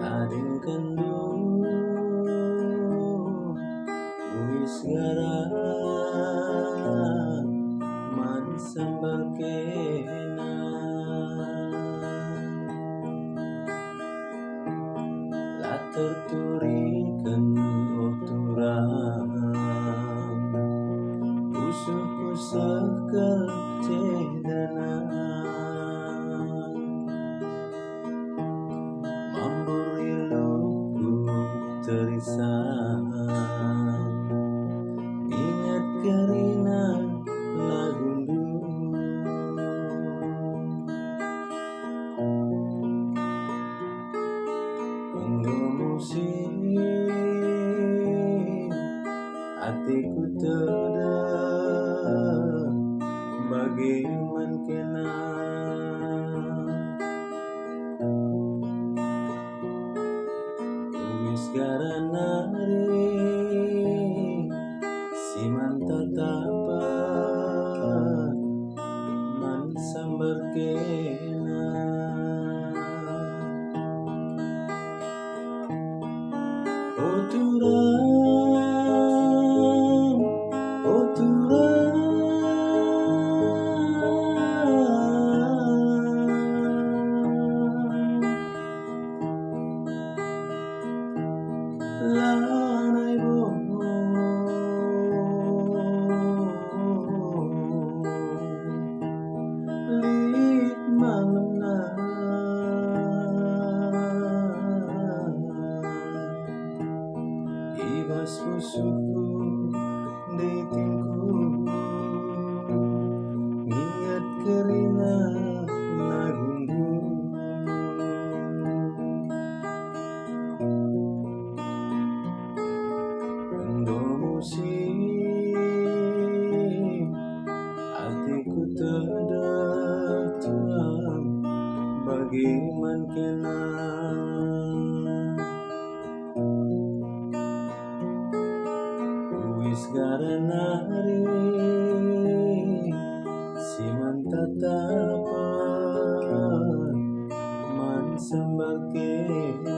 Ading kendu wis gara man sambar kena latar turikeun uturan usah-usah kecedana mamburi luku terisan ingat kerina lagundu Unggu musim hatiku teu bagaimana kena wis karana si tatapan man sambar kena oturan lanai bohong lit malam ibas musuhku di tingku nginget kerina lagundu Endo musim hatiku terdalam bagaimana kena wis karena si tatapan man sambar kena